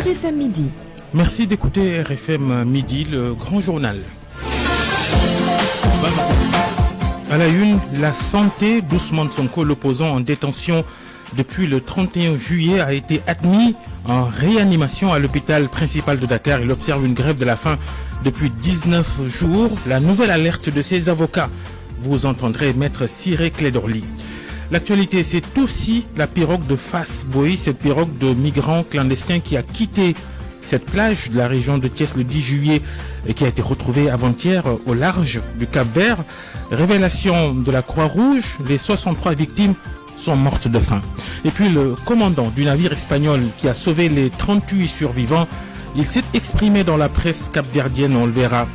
RFM Midi. Merci d'écouter RFM Midi, le grand journal. À la une, la santé d'Ousmane Sonko, l'opposant en détention depuis le 31 juillet, a été admis en réanimation à l'hôpital principal de Dakar. Il observe une grève de la faim depuis 19 jours. La nouvelle alerte de ses avocats. Vous entendrez Maître Ciré Clédorli. L'actualité, c'est aussi la pirogue de Fass Boye, cette pirogue de migrants clandestins qui a quitté cette plage de la région de Thiès le 10 juillet et qui a été retrouvée avant-hier au large du Cap-Vert. Révélation de la Croix-Rouge, les 63 victimes sont mortes de faim. Et puis le commandant du navire espagnol qui a sauvé les 38 survivants, il s'est exprimé dans la presse capverdienne, on le verra.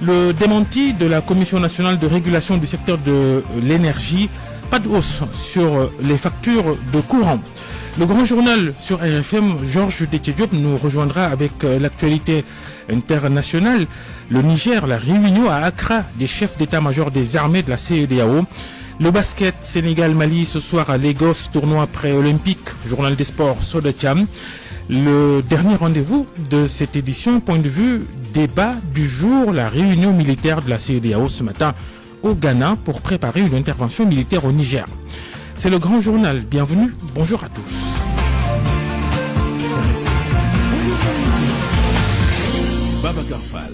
Le démenti de la Commission nationale de régulation du secteur de l'énergie, pas de hausse sur les factures de courant. Le grand journal sur RFM, Georges Détié-Diop nous rejoindra avec l'actualité internationale. Le Niger, la réunion à Accra des chefs d'état-major des armées de la CEDEAO. Le basket, Sénégal-Mali ce soir à Lagos, tournoi pré-olympique, journal des sports, Sodetiam. Le dernier rendez-vous de cette édition, point de vue, débat du jour, la réunion militaire de la CEDEAO ce matin au Ghana pour préparer une intervention militaire au Niger. C'est le grand journal. Bienvenue, bonjour à tous.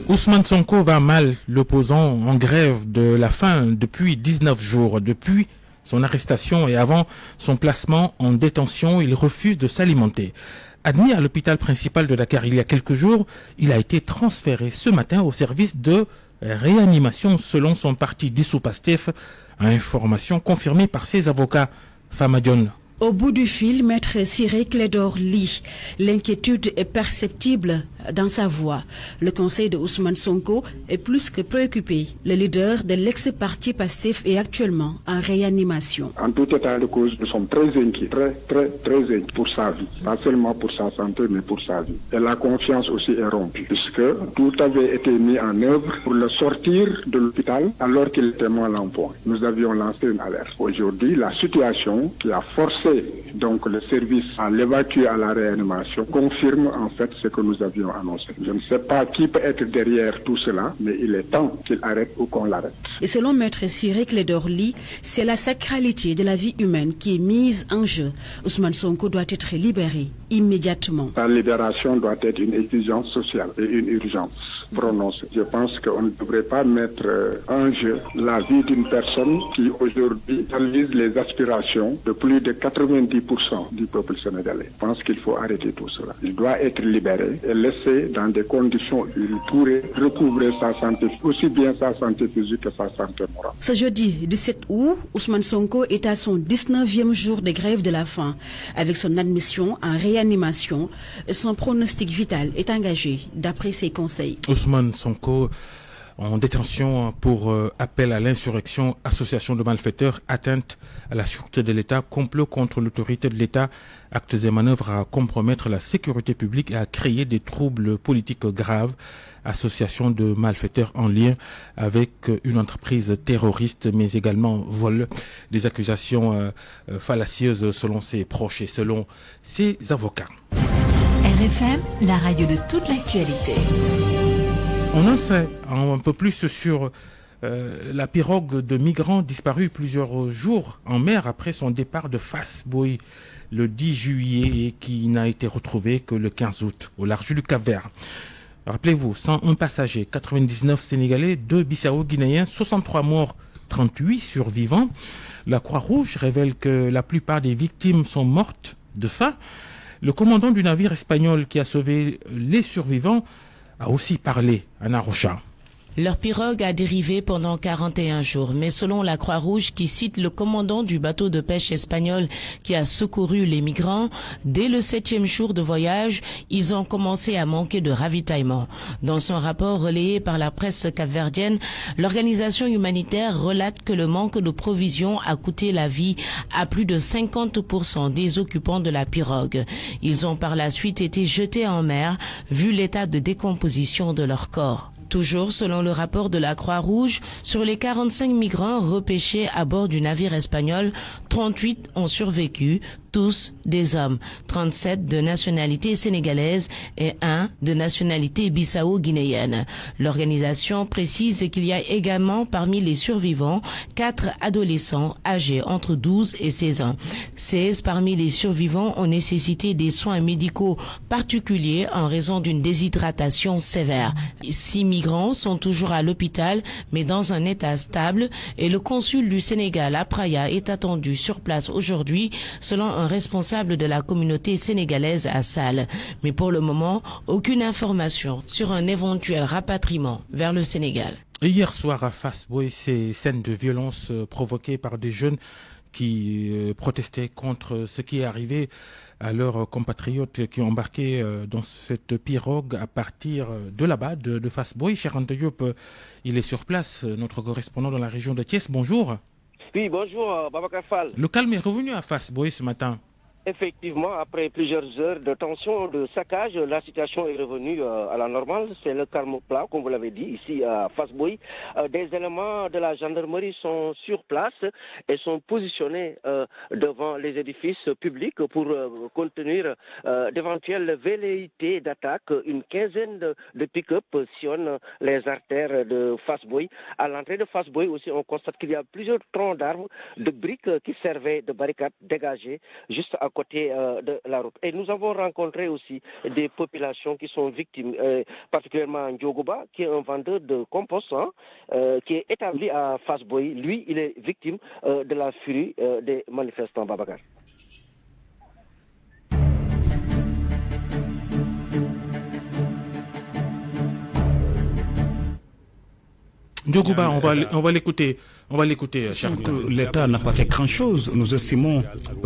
Ousmane Sonko va mal, l'opposant en grève de la faim depuis 19 jours. Depuis son arrestation et avant son placement en détention, il refuse de s'alimenter. Admis à l'hôpital principal de Dakar il y a quelques jours, il a été transféré ce matin au service de réanimation selon son parti dissous Pastef, information confirmée par ses avocats. Famadion. Au bout du fil, Maître Ciré Clédorli, l'inquiétude est perceptible dans sa voix. Le conseil de Ousmane Sonko est plus que préoccupé. Le leader de l'ex-parti Pastef est actuellement en réanimation. En tout état de cause, nous sommes très inquiets, très inquiets pour sa vie. Pas seulement pour sa santé, mais pour sa vie. Et la confiance aussi est rompue, puisque tout avait été mis en œuvre pour le sortir de l'hôpital alors qu'il était mal en point. Nous avions lancé une alerte. Aujourd'hui, la situation qui a forcé donc le service à l'évacuer à la réanimation confirme en fait ce que nous avions annoncé. Je ne sais pas qui peut être derrière tout cela, mais il est temps qu'il arrête ou qu'on l'arrête. Et selon Maître Ciré Clédorli, c'est la sacralité de la vie humaine qui est mise en jeu. Ousmane Sonko doit être libéré immédiatement. La libération doit être une exigence sociale et une urgence prononcée. Je pense qu'on ne devrait pas mettre en jeu la vie d'une personne qui aujourd'hui réalise les aspirations de plus de 90% du peuple sénégalais. Je pense qu'il faut arrêter tout cela. Il doit être libéré et laissé dans des conditions où il pourrait recouvrer sa santé, aussi bien sa santé physique que sa santé morale. Ce jeudi 17 août, Ousmane Sonko est à son 19e jour de grève de la faim. Avec son admission en réanimation, son pronostic vital est engagé d'après ses conseils. Ousmane Sonko en détention pour appel à l'insurrection, association de malfaiteurs, atteinte à la sûreté de l'État, complot contre l'autorité de l'État, actes et manœuvres à compromettre la sécurité publique et à créer des troubles politiques graves, association de malfaiteurs en lien avec une entreprise terroriste, mais également vol, des accusations fallacieuses selon ses proches et selon ses avocats. RFM, la radio de toute l'actualité. On en sait un peu plus sur la pirogue de migrants disparue plusieurs jours en mer après son départ de Fass Boye le 10 juillet et qui n'a été retrouvée que le 15 août au large du Cap-Vert. Rappelez-vous, 101 passagers, 99 Sénégalais, 2 Bissau-Guinéens, 63 morts, 38 survivants. La Croix-Rouge révèle que la plupart des victimes sont mortes de faim. Le commandant du navire espagnol qui a sauvé les survivants a aussi parlé à Arusha. Leur pirogue a dérivé pendant 41 jours, mais selon la Croix-Rouge qui cite le commandant du bateau de pêche espagnol qui a secouru les migrants, dès le 7e jour de voyage, ils ont commencé à manquer de ravitaillement. Dans son rapport relayé par la presse capverdienne, l'organisation humanitaire relate que le manque de provisions a coûté la vie à plus de 50% des occupants de la pirogue. Ils ont par la suite été jetés en mer, vu l'état de décomposition de leur corps. Toujours selon le rapport de la Croix-Rouge, sur les 45 migrants repêchés à bord du navire espagnol, 38 ont survécu, tous des hommes, 37 de nationalité sénégalaise et 1 de nationalité bissau-guinéenne. L'organisation précise qu'il y a également parmi les survivants 4 adolescents âgés entre 12 et 16 ans. 16 parmi les survivants ont nécessité des soins médicaux particuliers en raison d'une déshydratation sévère. 6 migrants sont toujours à l'hôpital mais dans un état stable et le consul du Sénégal à Praia est attendu sur place aujourd'hui selon un responsable de la communauté sénégalaise à Sal. Mais pour le moment, aucune information sur un éventuel rapatriement vers le Sénégal. Hier soir à Fass Boye, ces scènes de violence provoquées par des jeunes qui protestaient contre ce qui est arrivé à leurs compatriotes qui ont embarqué dans cette pirogue à partir de là-bas, de Fass Boye. Cheikh Anta Diop, il est sur place, notre correspondant dans la région de Thiès. Bonjour. Oui, bonjour, Babacar Fall. Le calme est revenu à Fass Boye ce matin. Effectivement, après plusieurs heures de tension, de saccage, la situation est revenue à la normale. C'est le calme plat, comme vous l'avez dit, ici à Fass Boye. Des éléments de la gendarmerie sont sur place et sont positionnés devant les édifices publics pour contenir d'éventuelles velléités d'attaque. Une quinzaine de pick-up sillonnent les artères de Fass Boye. À l'entrée de Fass Boye aussi, on constate qu'il y a plusieurs troncs d'arbres, de briques qui servaient de barricades dégagées juste à côté de la route. Et nous avons rencontré aussi des populations qui sont victimes, particulièrement Ndiogoba, qui est un vendeur de compost, qui est établi à Fass Boye. Lui, il est victime de la furie des manifestants, Babacar. Ndiogoba, on va l'écouter. On va l'écouter. L'État n'a pas fait grand-chose. Nous estimons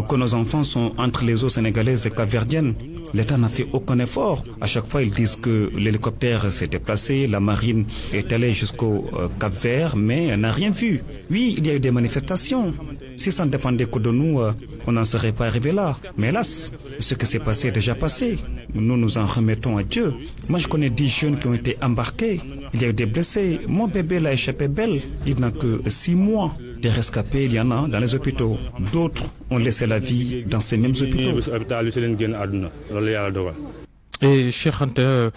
que nos enfants sont entre les eaux sénégalaises et capverdiennes. L'État n'a fait aucun effort. À chaque fois, ils disent que l'hélicoptère s'est déplacé, la marine est allée jusqu'au Cap-Vert, mais n'a rien vu. Oui, il y a eu des manifestations. Si ça ne dépendait que de nous, on n'en serait pas arrivé là. Mais hélas, ce qui s'est passé est déjà passé. Nous nous en remettons à Dieu. Moi, je connais 10 jeunes qui ont été embarqués. Il y a eu des blessés. Mon bébé l'a échappé belle. Il n'a que 6 mois. Des rescapés, il y en a dans les hôpitaux. D'autres ont laissé la vie dans ces mêmes hôpitaux. Et Cheikh Anta,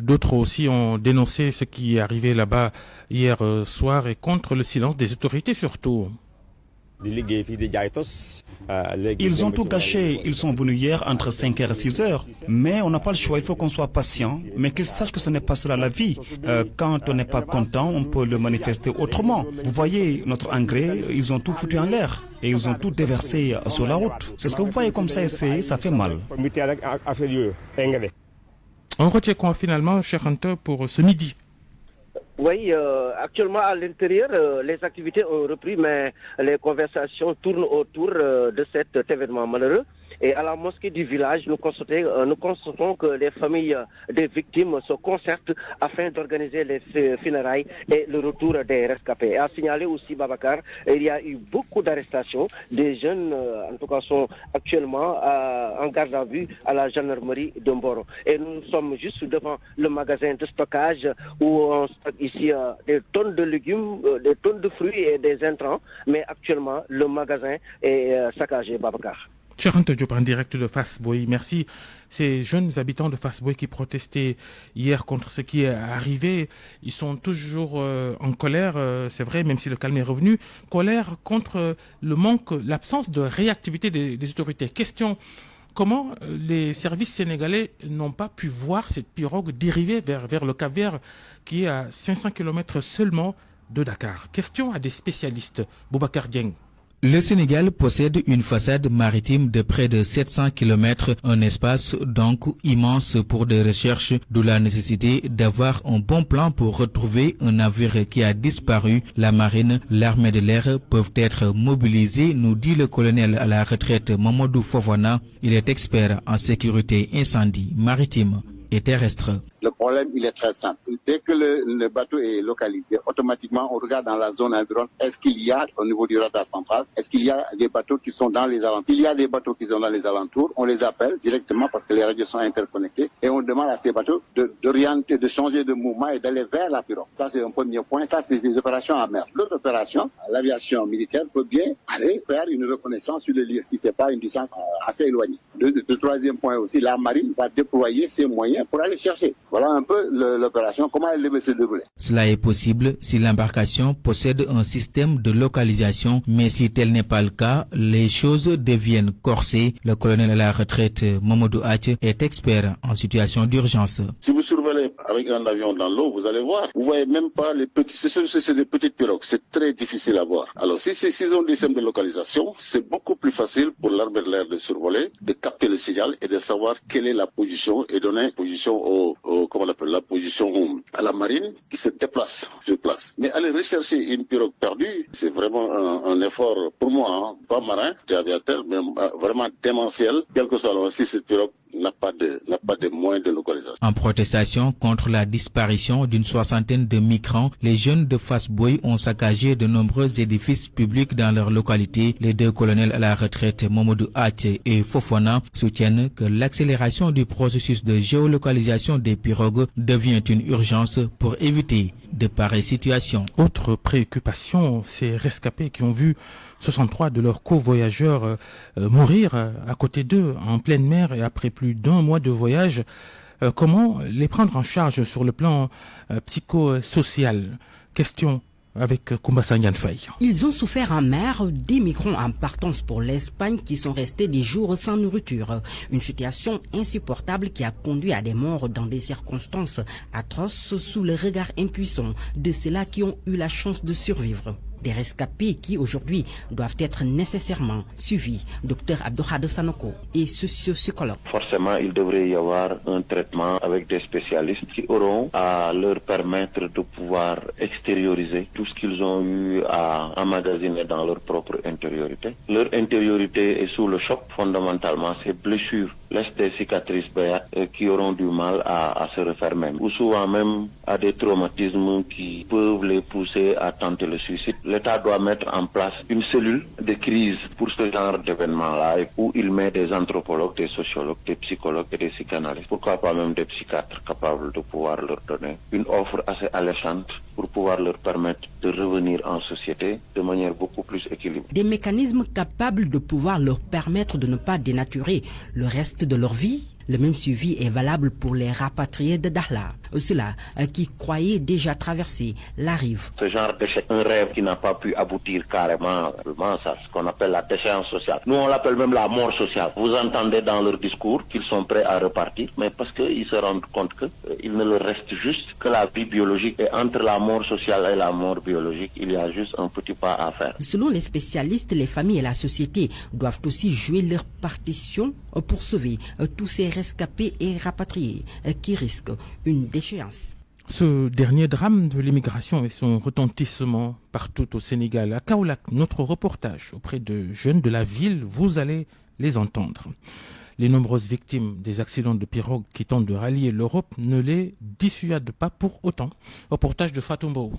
d'autres aussi ont dénoncé ce qui est arrivé là-bas hier soir et contre le silence des autorités surtout. Ils ont tout gâché. Ils sont venus hier entre 5h et 6h. Mais on n'a pas le choix. Il faut qu'on soit patient. Mais qu'ils sachent que ce n'est pas cela la vie. Quand on n'est pas content, on peut le manifester autrement. Vous voyez, notre engrais, ils ont tout foutu en l'air. Et ils ont tout déversé sur la route. C'est ce que vous voyez comme ça et ça fait mal. On retient quoi finalement, Cheikh Anta, pour ce midi? Oui, actuellement à l'intérieur, les activités ont repris, mais les conversations tournent autour de cet événement malheureux. Et à la mosquée du village, nous constatons que les familles des victimes se concertent afin d'organiser les funérailles et le retour des rescapés. Et à signaler aussi, Babacar, il y a eu beaucoup d'arrestations. Des jeunes, en tout cas, sont actuellement en garde à vue à la gendarmerie de Mboro. Et nous sommes juste devant le magasin de stockage où on stocke ici des tonnes de légumes, des tonnes de fruits et des intrants. Mais actuellement, le magasin est saccagé, Babacar. Cheikh Anta Diop en direct de Fass Boye. Merci. Ces jeunes habitants de Fass Boye qui protestaient hier contre ce qui est arrivé, ils sont toujours en colère, c'est vrai, même si le calme est revenu. Colère contre le manque, l'absence de réactivité des autorités. Question, comment les services sénégalais n'ont pas pu voir cette pirogue dériver vers le Cap-Vert qui est à 500 km seulement de Dakar? Question à des spécialistes. Boubacar Dieng. Le Sénégal possède une façade maritime de près de 700 km, un espace donc immense pour des recherches, d'où la nécessité d'avoir un bon plan pour retrouver un navire qui a disparu. La marine, l'armée de l'air peuvent être mobilisés, nous dit le colonel à la retraite Mamadou Fofana. Il est expert en sécurité incendie maritime et terrestre. Le problème, il est très simple. Dès que le bateau est localisé, automatiquement, on regarde dans la zone environnante, est-ce qu'il y a, au niveau du radar central, est-ce qu'il y a des bateaux qui sont dans les alentours? S'il y a des bateaux qui sont dans les alentours, on les appelle directement parce que les radios sont interconnectées et on demande à ces bateaux d'orienter, de changer de mouvement et d'aller vers la pirogue. Ça, c'est un premier point. Ça, c'est des opérations à mer. L'autre opération, l'aviation militaire peut bien aller faire une reconnaissance sur le lieu si c'est pas une distance assez éloignée. Le troisième point aussi, la marine va déployer ses moyens pour aller chercher. Voilà un peu l'opération, comment elle devait se dérouler. Cela est possible si l'embarcation possède un système de localisation, mais si tel n'est pas le cas, les choses deviennent corsées. Le colonel à la retraite Mamadou Hatch est expert en situation d'urgence. Si vous survolez avec un avion dans l'eau, vous allez voir. Vous voyez même pas les petits, c'est des petites pirogues. C'est très difficile à voir. Alors si ils ont des systèmes de localisation, c'est beaucoup plus facile pour l'armée de l'air de survoler, de capter le signal et de savoir quelle est la position et donner position la position à la marine qui se déplace sur place. Mais aller rechercher une pirogue perdue, c'est vraiment un effort pour moi, pas marin, aviateur, mais vraiment démentiel, quel que soit si cette pirogue n'a pas de moyens de localisation. En protestation contre la disparition d'une soixantaine de migrants, les jeunes de Fass-Boye ont saccagé de nombreux édifices publics dans leur localité. Les deux colonels à la retraite, Mamadou Hatch et Fofana, soutiennent que l'accélération du processus de géolocalisation des pirogues devient une urgence pour éviter de pareilles situations. Autre préoccupation, ces rescapés qui ont vu 63 de leurs co-voyageurs mourir à côté d'eux en pleine mer et après plus d'1 mois de voyage. Comment les prendre en charge sur le plan psychosocial? Question avec Koumba Sanyan Faye. Ils ont souffert en mer, des migrants en partance pour l'Espagne qui sont restés des jours sans nourriture. Une situation insupportable qui a conduit à des morts dans des circonstances atroces sous le regard impuissant de ceux-là qui ont eu la chance de survivre. Des rescapés qui aujourd'hui doivent être nécessairement suivis. Dr Abdouhad Sanoko est socio-psychologue. Forcément, il devrait y avoir un traitement avec des spécialistes qui auront à leur permettre de pouvoir extérioriser tout ce qu'ils ont eu à emmagasiner dans leur propre intériorité. Leur intériorité est sous le choc. Fondamentalement, ces blessures laissent des cicatrices béates qui auront du mal à se refaire même. Ou souvent même à des traumatismes qui peuvent les pousser à tenter le suicide. L'État doit mettre en place une cellule de crise pour ce genre d'événement-là où il met des anthropologues, des sociologues, des psychologues et des psychanalystes. Pourquoi pas même des psychiatres capables de pouvoir leur donner une offre assez alléchante pour pouvoir leur permettre de revenir en société de manière beaucoup plus équilibrée. Des mécanismes capables de pouvoir leur permettre de ne pas dénaturer le reste de leur vie. Le même suivi est valable pour les rapatriés de Dakhla, ceux-là qui croyaient déjà traverser la rive. Ce genre d'échec, un rêve qui n'a pas pu aboutir carrément, ça, ce qu'on appelle la déchéance sociale. Nous, on l'appelle même la mort sociale. Vous entendez dans leur discours qu'ils sont prêts à repartir, mais parce qu'ils se rendent compte qu'il ne leur reste juste que la vie biologique. Et entre la mort sociale et la mort biologique, il y a juste un petit pas à faire. Selon les spécialistes, les familles et la société doivent aussi jouer leur partition pour sauver tous ces rescapés et rapatriés qui risquent une déchéance. Ce dernier drame de l'immigration et son retentissement partout au Sénégal. À Kaolack, notre reportage auprès de jeunes de la ville, vous allez les entendre. Les nombreuses victimes des accidents de pirogue qui tentent de rallier l'Europe ne les dissuadent pas pour autant. Reportage de Fatou Mbow.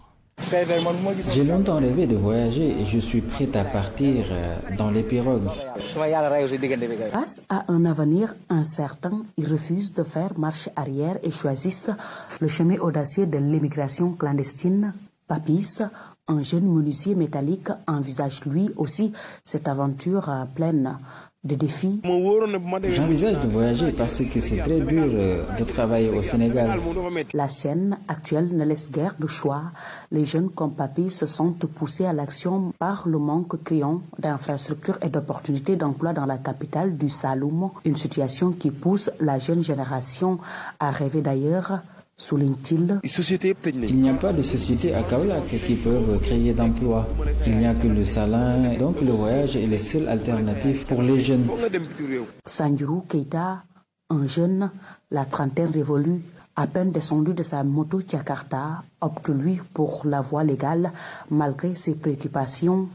J'ai longtemps rêvé de voyager et je suis prêt à partir dans les pirogues. Face à un avenir incertain, ils refusent de faire marche arrière et choisissent le chemin audacieux de l'immigration clandestine. Papis, un jeune menuisier métallique, envisage lui aussi cette aventure pleine de défis. J'envisage de voyager parce que c'est très dur de travailler au Sénégal. La scène actuelle ne laisse guère de choix. Les jeunes comme Papy se sentent poussés à l'action par le manque criant d'infrastructures et d'opportunités d'emploi dans la capitale du Saloum. Une situation qui pousse la jeune génération à rêver d'ailleurs. Souligne-t-il. Il n'y a pas de société à Kaolack qui peuvent créer d'emplois. Il n'y a que le salin, donc le voyage est la seule alternative pour les jeunes. Sanjuru Keita, un jeune, la trentaine révolue, À peine descendu de sa moto Jakarta, opte lui pour la voie légale malgré ses préoccupations.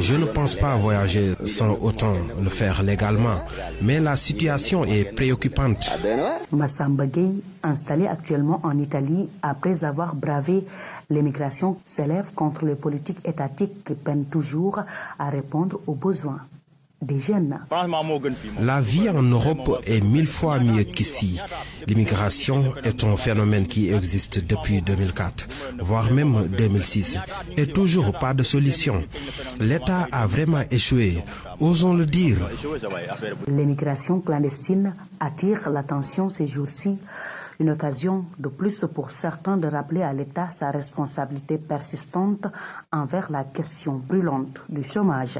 Je ne pense pas voyager sans autant le faire légalement, mais la situation est préoccupante. Massamba Gueye, installé actuellement en Italie après avoir bravé l'émigration, s'élève contre les politiques étatiques qui peinent toujours à répondre aux besoins des jeunes. La vie en Europe est 1000 fois mieux qu'ici. L'immigration est un phénomène qui existe depuis 2004, voire même 2006, et toujours pas de solution. L'État a vraiment échoué, osons le dire. L'immigration clandestine attire l'attention ces jours-ci. Une occasion de plus pour certains de rappeler à l'État sa responsabilité persistante envers la question brûlante du chômage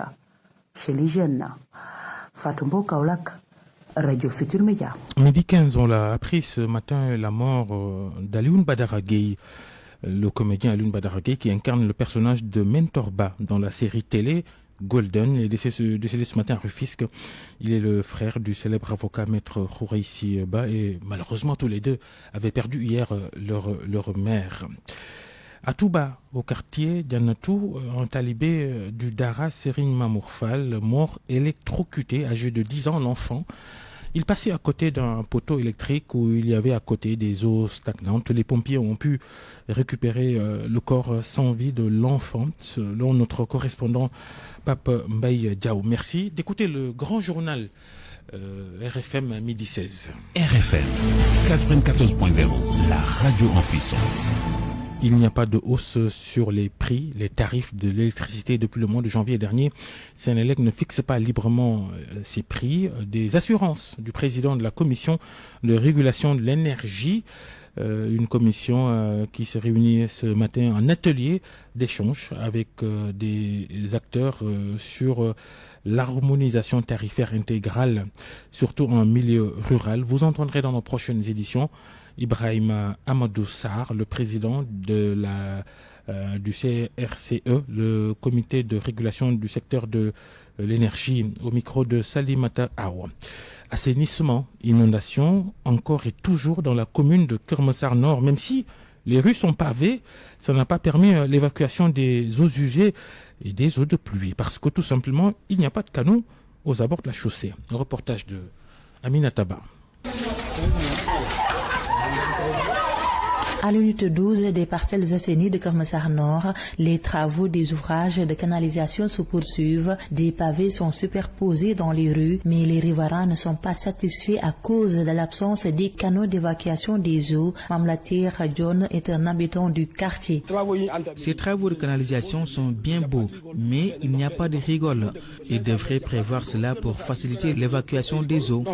chez les jeunes. Fatumbo Kaolak, Radio Futur Média. Midi 15, on l'a appris ce matin, la mort d'Alioune Badara Gueye, le comédien Alioune Badara Gueye qui incarne le personnage de Mentorba dans la série télé Golden. Il est décédé ce matin à Rufisque. Il est le frère du célèbre avocat Maître Khouraïssi Ba et malheureusement tous les deux avaient perdu hier leur mère. À Touba, au quartier d'Yanatou, un talibé du Dara Serigne Mamour Fall, mort électrocuté, âgé de 10 ans, l'enfant. Il passait à côté d'un poteau électrique où il y avait à côté des eaux stagnantes. Les pompiers ont pu récupérer le corps sans vie de l'enfant, selon notre correspondant Pape Mbaye Diaw. Merci d'écouter le grand journal RFM midi 16. RFM 94.0, la radio en puissance. Il n'y a pas de hausse sur les prix, les tarifs de l'électricité depuis le mois de janvier dernier. Senelec ne fixe pas librement ses prix. Des assurances du président de la commission de régulation de l'énergie, une commission qui s'est réunie ce matin en atelier d'échange avec des acteurs sur l'harmonisation tarifaire intégrale, surtout en milieu rural. Vous entendrez dans nos prochaines éditions Ibrahima Amadou Sarr, le président de du CRCE, le comité de régulation du secteur de l'énergie, au micro de Salimata Awa. Assainissement, inondation, encore et toujours dans la commune de Keur Nord, même si les rues sont pavées, ça n'a pas permis l'évacuation des eaux usées et des eaux de pluie, parce que tout simplement, il n'y a pas de canaux aux abords de la chaussée. Un reportage de Aminata Ba. À l'unité 12 des parcelles assainies de Keur Nord, les travaux des ouvrages de canalisation se poursuivent. Des pavés sont superposés dans les rues, mais les riverains ne sont pas satisfaits à cause de l'absence des canaux d'évacuation des eaux. Mamlatir John est un habitant du quartier. Ces travaux de canalisation sont bien beaux, mais il n'y a pas de rigole. Ils devraient prévoir cela pour faciliter l'évacuation des eaux.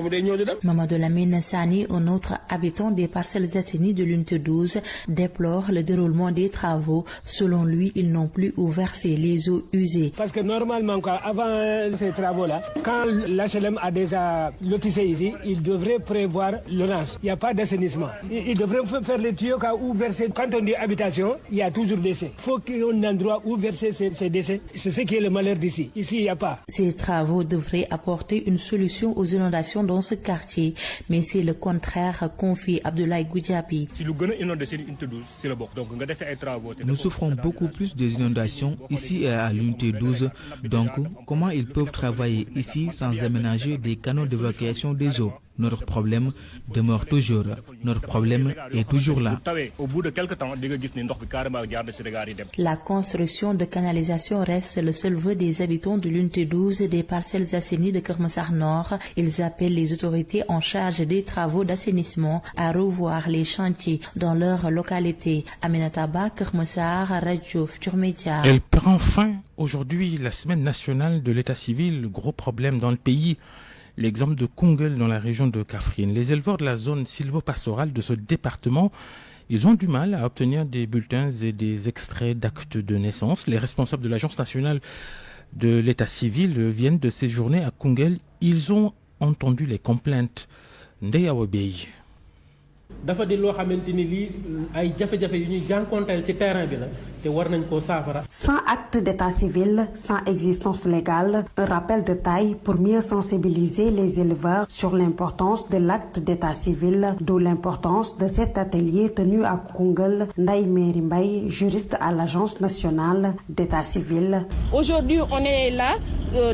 Mamadou Lamine Sani, un autre habitant des parcelles assainies de l'unité 12, déplore le déroulement des travaux. Selon lui, ils n'ont plus où verser les eaux usées. Parce que normalement, avant ces travaux-là, quand l'HLM a déjà lotissé ici, il devrait prévoir le range. Il n'y a pas d'assainissement. Il devrait faire les tuyaux où verser. Quand on dit habitation, il y a toujours décès. Il faut qu'il y ait un endroit où verser ces décès. C'est ce qui est le malheur d'ici. Ici, il n'y a pas. Ces travaux devraient apporter une solution aux inondations dans ce quartier, mais c'est le contraire, confie Abdoulaye Goudiaby. Nous souffrons beaucoup plus des inondations ici à l'unité 12. Donc, comment ils peuvent travailler ici sans aménager des canaux d'évacuation des eaux? Notre problème demeure toujours. Notre problème est toujours là. La construction de canalisation reste le seul vœu des habitants de l'unité 12 des parcelles assainies de Keur Nord. Ils appellent les autorités en charge des travaux d'assainissement à revoir les chantiers dans leur localité. Aminata Ba, Keur Massar, Radio Futur Média. Elle prend fin aujourd'hui la semaine nationale de l'état civil, le gros problème dans le pays. L'exemple de Koungheul dans la région de Kaffrine. Les éleveurs de la zone sylvo-pastorale de ce département, ils ont du mal à obtenir des bulletins et des extraits d'actes de naissance. Les responsables de l'Agence nationale de l'état civil viennent de séjourner à Koungheul. Ils ont entendu les complaintes. Ndeya Wabey. dafa di loo xamante ni lii ay jafe-jafe yu ñuy jànkonteel ci terrain bi la te war nañ koo saafara. Sans acte d'état civil, sans existence légale, un rappel de taille pour mieux sensibiliser les éleveurs sur l'importance de l'acte d'état civil, d'où l'importance de cet atelier tenu à Koungheul. Ndeye Mary Mbaye, juriste à l'Agence nationale d'état civil. Aujourd'hui, on est là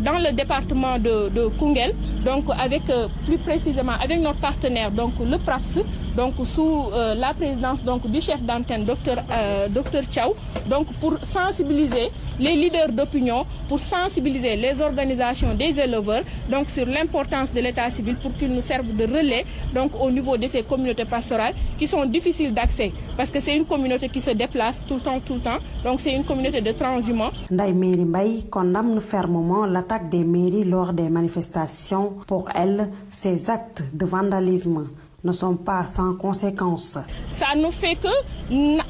dans le département de Koungheul, donc avec plus précisément avec notre partenaire, donc le PRAPS, donc sous la présidence donc du chef d'antenne, docteur Thiaw, donc pour sensibiliser les leaders d'opinion, pour sensibiliser les organisations des éleveurs, donc sur l'importance de l'état civil pour qu'ils nous servent de relais, donc au niveau de ces communautés pastorales qui sont difficiles d'accès, parce que c'est une communauté qui se déplace tout le temps, donc c'est une communauté de transhumants. Ndeye Mary Mbaye condamne fermement l'attaque des mairies lors des manifestations. Pour elle, ces actes de vandalisme ne sont pas sans conséquences. Ça ne fait que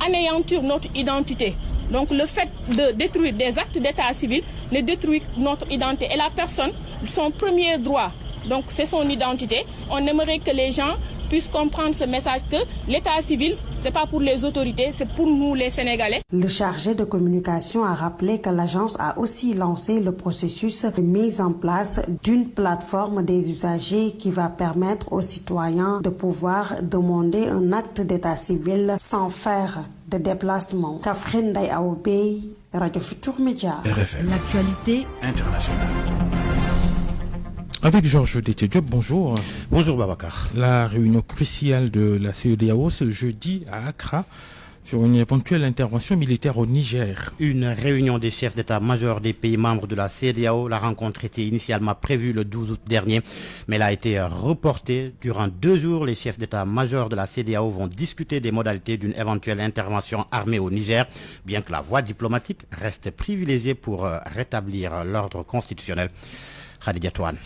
anéantir notre identité. Donc le fait de détruire des actes d'état civil ne détruit notre identité. Et la personne, son premier droit, donc c'est son identité. On aimerait que les gens puissent comprendre ce message que l'état civil, c'est pas pour les autorités, c'est pour nous les Sénégalais. Le chargé de communication a rappelé que l'agence a aussi lancé le processus de mise en place d'une plateforme des usagers qui va permettre aux citoyens de pouvoir demander un acte d'état civil sans faire de déplacement. Kafrine Ndeye Aoubey, Radio Futur Média. L'actualité internationale. Avec Georges Détié-Diop, bonjour. Bonjour Babacar. La réunion cruciale de la CEDEAO ce jeudi à Accra sur une éventuelle intervention militaire au Niger. Une réunion des chefs d'état-major des pays membres de la CEDEAO. La rencontre était initialement prévue le 12 août dernier, mais elle a été reportée. Durant 2 jours, les chefs d'état-major de la CEDEAO vont discuter des modalités d'une éventuelle intervention armée au Niger, bien que la voie diplomatique reste privilégiée pour rétablir l'ordre constitutionnel. Khadija Touane.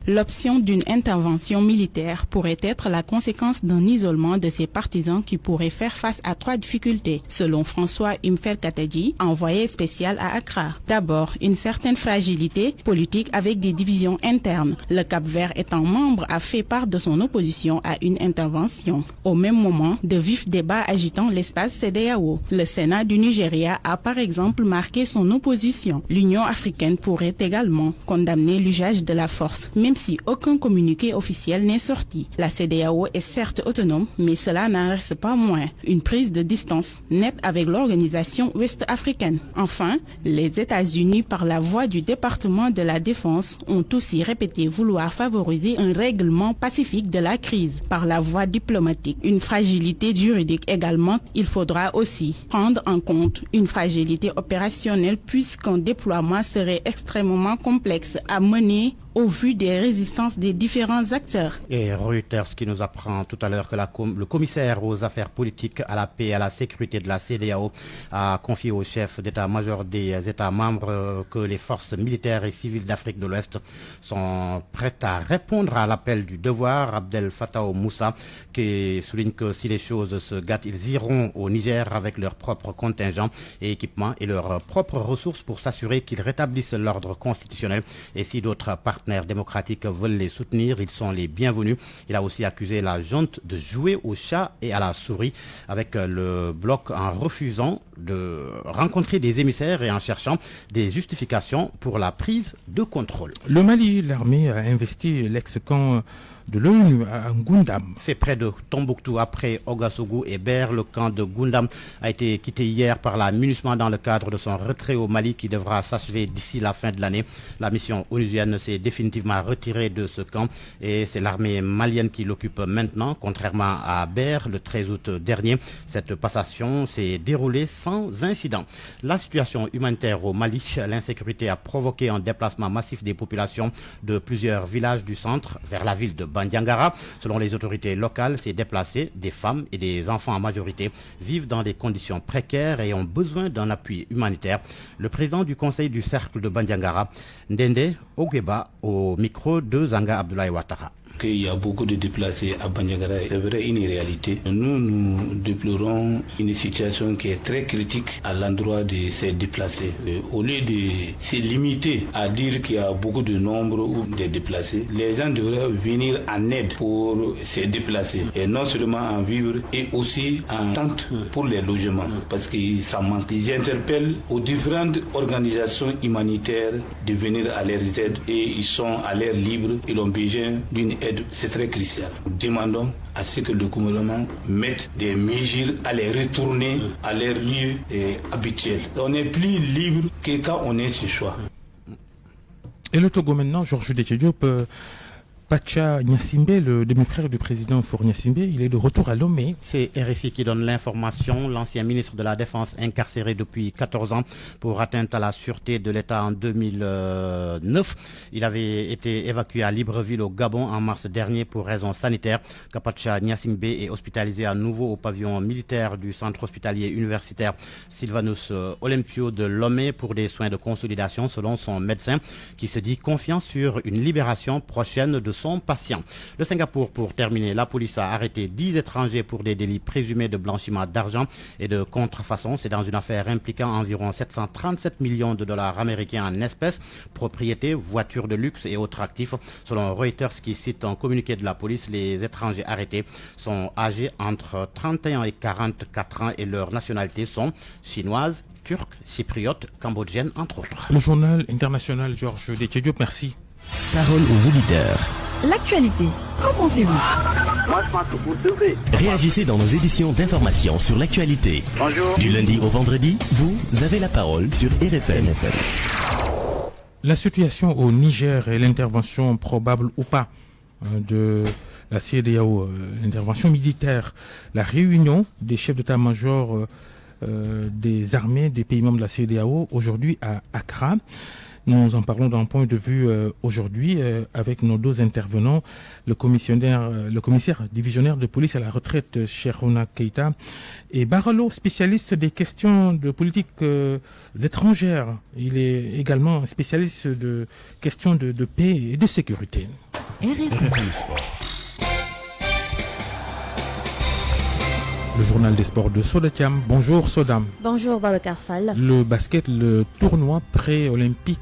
L'option d'une intervention militaire pourrait être la conséquence d'un isolement de ses partisans qui pourraient faire face à 3 difficultés, selon François Imfer Katadji, envoyé spécial à Accra. D'abord, une certaine fragilité politique avec des divisions internes. Le Cap-Vert étant membre a fait part de son opposition à une intervention. Au même moment, de vifs débats agitant l'espace CEDEAO. Le Sénat du Nigeria a par exemple marqué son opposition. L'Union africaine pourrait également condamner l'usage de la force, même si aucun communiqué officiel n'est sorti. La CEDEAO est certes autonome, mais cela n'en reste pas moins une prise de distance nette avec l'organisation ouest-africaine. Enfin, les États-Unis, par la voie du département de la Défense, ont aussi répété vouloir favoriser un règlement pacifique de la crise par la voie diplomatique. Une fragilité juridique également, il faudra aussi prendre en compte une fragilité opérationnelle puisqu'un déploiement serait extrêmement complexe à mener au vu des résistances des différents acteurs. Et Reuters qui nous apprend tout à l'heure que le commissaire aux affaires politiques, à la paix et à la sécurité de la CEDEAO a confié au chef d'état-major des États membres que les forces militaires et civiles d'Afrique de l'Ouest sont prêtes à répondre à l'appel du devoir. Abdel Fattah Moussa qui souligne que si les choses se gâtent, ils iront au Niger avec leurs propres contingents et équipements et leurs propres ressources pour s'assurer qu'ils rétablissent l'ordre constitutionnel. Et si d'autres partenaires démocratiques veulent les soutenir, ils sont les bienvenus. Il a aussi accusé la junte de jouer au chat et à la souris avec le bloc en refusant de rencontrer des émissaires et en cherchant des justifications pour la prise de contrôle. Le Mali, l'armée a investi l'ex-camp de l'ONU à Goundam. C'est près de Tombouctou. Après Ouagassogou et Ber, le camp de Goundam a été quitté hier par la MINUSMA dans le cadre de son retrait au Mali qui devra s'achever d'ici la fin de l'année. La mission onusienne s'est définitivement retirée de ce camp et c'est l'armée malienne qui l'occupe maintenant, contrairement à Ber le 13 août dernier. Cette passation s'est déroulée sans incident. La situation humanitaire au Mali, l'insécurité a provoqué un déplacement massif des populations de plusieurs villages du centre vers la ville de Bandiangara. Selon les autorités locales, ces déplacés, des femmes et des enfants en majorité, vivent dans des conditions précaires et ont besoin d'un appui humanitaire. Le président du conseil du cercle de Bandiangara, Ndende Ogeba, au micro de Zanga Abdoulaye Ouattara. qu'il y a beaucoup de déplacés à Bandiagara. C'est vrai, une réalité. Nous déplorons une situation qui est très critique à l'endroit de ces déplacés. Au lieu de se limiter à dire qu'il y a beaucoup de nombre ou des déplacés, les gens devraient venir en aide pour ces déplacés. Et non seulement en vivre, et aussi en tente pour les logements. Parce que ça manque. J'interpelle aux différentes organisations humanitaires de venir à leur aide et ils sont à l'air libre. Ils ont besoin d'une aide. C'est très crucial. Nous demandons à ce que le gouvernement mette des mesures à les retourner à leur lieu habituel. On n'est plus libre que quand on est ce choix. Et le Togo maintenant, Georges Détchédiop, Pacha Gnassingbé, le demi-frère du président Faure Gnassingbé, il est de retour à Lomé. C'est RFI qui donne l'information. L'ancien ministre de la Défense incarcéré depuis 14 ans pour atteinte à la sûreté de l'État en 2009. Il avait été évacué à Libreville au Gabon en mars dernier pour raisons sanitaires. Pacha Gnassingbé est hospitalisé à nouveau au pavillon militaire du centre hospitalier universitaire Sylvanus Olympio de Lomé pour des soins de consolidation selon son médecin qui se dit confiant sur une libération prochaine de son patient. Le Singapour, pour terminer, la police a arrêté 10 étrangers pour des délits présumés de blanchiment d'argent et de contrefaçon. C'est dans une affaire impliquant environ 737 millions de dollars américains en espèces, propriétés, voitures de luxe et autres actifs. Selon Reuters, qui cite un communiqué de la police, les étrangers arrêtés sont âgés entre 31 et 44 ans et leurs nationalités sont chinoises, turques, chypriotes, cambodgiennes, entre autres. Le journal international, Georges Détchédiop, merci. Parole aux auditeurs. L'actualité, qu'en pensez-vous? Moi, je pense que vous devez. Réagissez dans nos éditions d'information sur l'actualité. Bonjour. Du lundi au vendredi, vous avez la parole sur RFM. La situation au Niger et l'intervention probable ou pas de la CEDEAO, l'intervention militaire, la réunion des chefs d'état-major des armées des pays membres de la CEDEAO aujourd'hui à Accra. Nous en parlons d'un point de vue aujourd'hui avec nos deux intervenants, le commissaire divisionnaire de police à la retraite, Cheikhouna Keita, et Barolo, spécialiste des questions de politique étrangère. Il est également spécialiste de questions de paix et de sécurité. RFM Sport. Le journal des sports de Sodatiam. Bonjour Sodam. Bonjour Babacar Fall. Le basket, le tournoi pré-olympique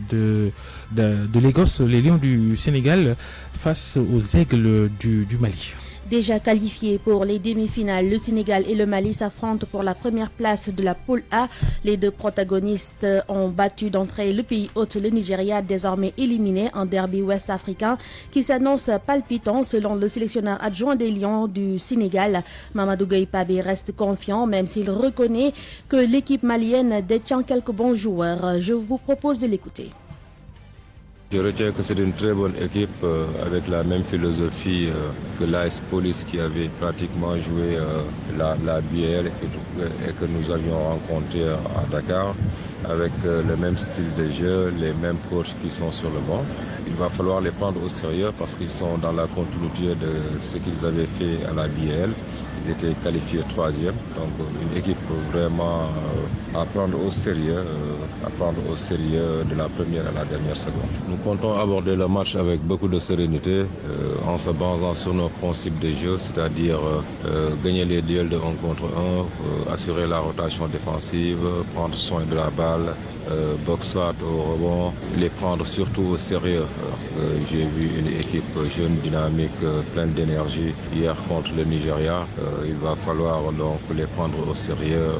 de Lagos, les Lions du Sénégal face aux Aigles du Mali. Déjà qualifiés pour les demi-finales, le Sénégal et le Mali s'affrontent pour la première place de la poule A. Les deux protagonistes ont battu d'entrée le pays hôte, le Nigeria, désormais éliminé en derby ouest-africain qui s'annonce palpitant selon le sélectionneur adjoint des Lions du Sénégal. Mamadou Gueye Pabé reste confiant même s'il reconnaît que l'équipe malienne détient quelques bons joueurs. Je vous propose de l'écouter. Je retiens que c'est une très bonne équipe avec la même philosophie que l'AS Police qui avait pratiquement joué la BL et que nous avions rencontré à Dakar avec le même style de jeu, les mêmes coachs qui sont sur le banc. Il va falloir les prendre au sérieux parce qu'ils sont dans la continuité de ce qu'ils avaient fait à la BL. Ils étaient qualifiés 3e, donc une équipe vraiment à prendre au sérieux de la première à la dernière seconde. Nous comptons aborder le match avec beaucoup de sérénité en se basant sur nos principes de jeu, c'est-à-dire gagner les duels de 1 contre 1, assurer la rotation défensive, prendre soin de la balle, boxe au rebond, les prendre surtout au sérieux. Parce que j'ai vu une équipe jeune, dynamique, pleine d'énergie hier contre le Nigeria. Il va falloir donc les prendre au sérieux,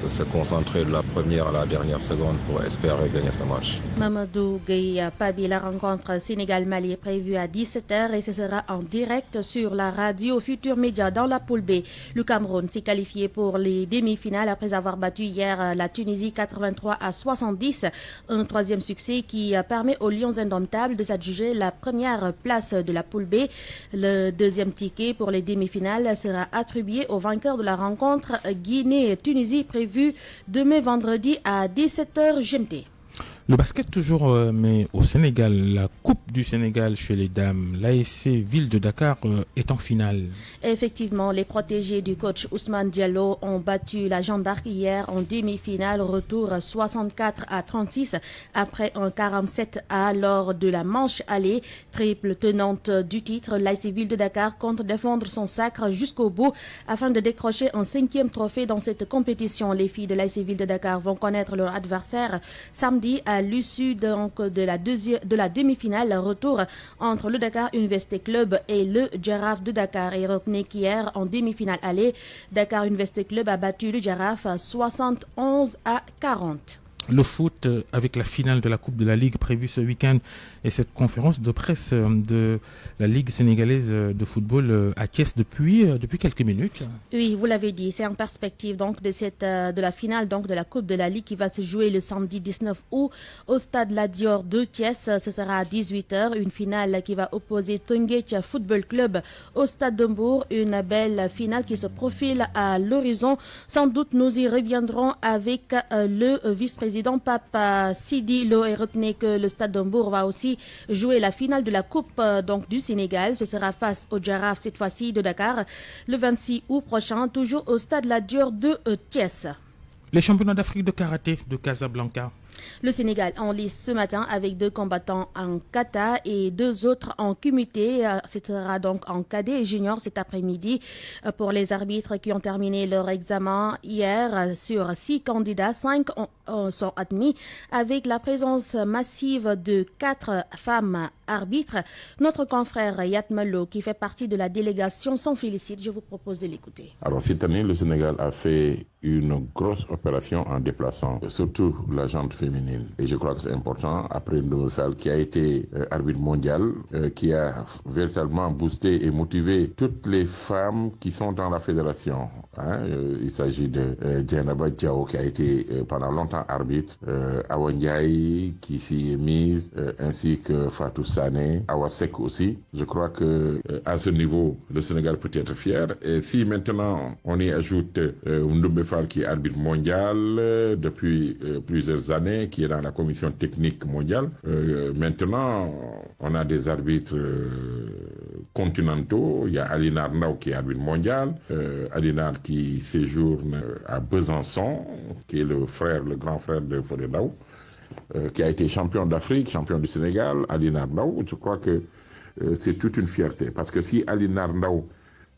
se concentrer de la première à la dernière seconde pour espérer gagner ce match. Mamadou Gueye Pabi, la rencontre Sénégal-Mali est prévue à 17h et ce sera en direct sur la radio Futur Média dans la poule B. Le Cameroun s'est qualifié pour les demi-finales après avoir battu hier la Tunisie 83-70. Un troisième succès qui permet aux Lions indomptables de s'adjuger la première place de la poule B. Le deuxième ticket pour les demi-finales sera attribué au vainqueur de la rencontre Guinée-Tunisie prévue demain vendredi à 17h GMT. Le basket toujours, mais au Sénégal, la Coupe du Sénégal chez les dames, l'ASC Ville de Dakar est en finale. Effectivement, les protégés du coach Ousmane Diallo ont battu la Jeanne d'Arc hier en demi-finale, retour 64-36 après un 47-A lors de la manche aller. Triple tenante du titre, l'ASC Ville de Dakar compte défendre son sacre jusqu'au bout afin de décrocher un 5e trophée dans cette compétition. Les filles de l'ASC Ville de Dakar vont connaître leur adversaire samedi à l'issue donc de la demi-finale, retour entre le Dakar Université Club et le Giraffe de Dakar. Et retenez qu'hier en demi-finale aller, Dakar Université Club a battu le Giraffe 71-40. Le foot avec la finale de la Coupe de la Ligue prévue ce week-end et cette conférence de presse de la Ligue sénégalaise de football acquiesce depuis quelques minutes. Oui, vous l'avez dit, c'est en perspective donc de la finale donc de la Coupe de la Ligue qui va se jouer le samedi 19 août au stade La Dior de Thiès. Ce sera à 18h, une finale qui va opposer Teungueth Football Club au stade de Mbour, une belle finale qui se profile à l'horizon. Sans doute nous y reviendrons avec le vice-président Papa Sidi Lo. Et retenez que le stade de Mbour va aussi jouer la finale de la Coupe donc du Sénégal. Ce sera face au Giraffe cette fois-ci de Dakar le 26 août prochain, toujours au stade La Dior de Thiès. Les championnats d'Afrique de karaté de Casablanca. Le Sénégal en lice ce matin avec 2 combattants en kata et 2 autres en kumité. Ce sera donc en cadet et junior cet après-midi. Pour les arbitres qui ont terminé leur examen hier, sur 6 candidats, 5 sont admis avec la présence massive de 4 femmes arbitres. Notre confrère Yatmalo, qui fait partie de la délégation, s'en félicite. Je vous propose de l'écouter. Alors cette année, le Sénégal a fait une grosse opération en déplaçant surtout la gente féminine. Et je crois que c'est important, après Ndoumbe Fall qui a été arbitre mondial, qui a véritablement boosté et motivé toutes les femmes qui sont dans la fédération. Il s'agit de Djenaba Diao qui a été pendant longtemps arbitre, Awa Ndiaye qui s'y est mise, ainsi que Fatou Sané, Awa Sek aussi. Je crois que à ce niveau, le Sénégal peut être fier. Et si maintenant on y ajoute Ndoumbe Fall qui est arbitre mondial depuis plusieurs années, qui est dans la commission technique mondiale. Maintenant, on a des arbitres continentaux. Il y a Alinar Ndao qui est arbitre mondial, Alinar qui séjourne à Besançon, qui est le grand frère de Fodé Ndao, qui a été champion d'Afrique, champion du Sénégal, Alinar Ndao. Je crois que c'est toute une fierté, parce que si Alinar Ndao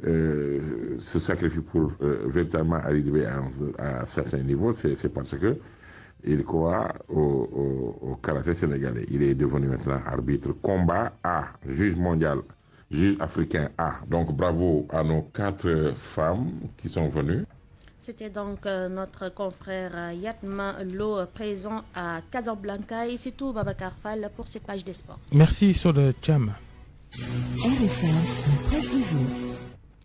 se sacrifie pour véritablement arriver à un certain niveau, c'est parce que il croit au karaté sénégalais. Il est devenu maintenant arbitre combat A, juge mondial, juge africain A. Donc bravo à nos 4 femmes qui sont venues. C'était donc notre confrère Yatma Lo présent à Casablanca. Et c'est tout, Babacar Fall, pour cette page des sports. Merci, Soda Cham. RFM, la presse du jour.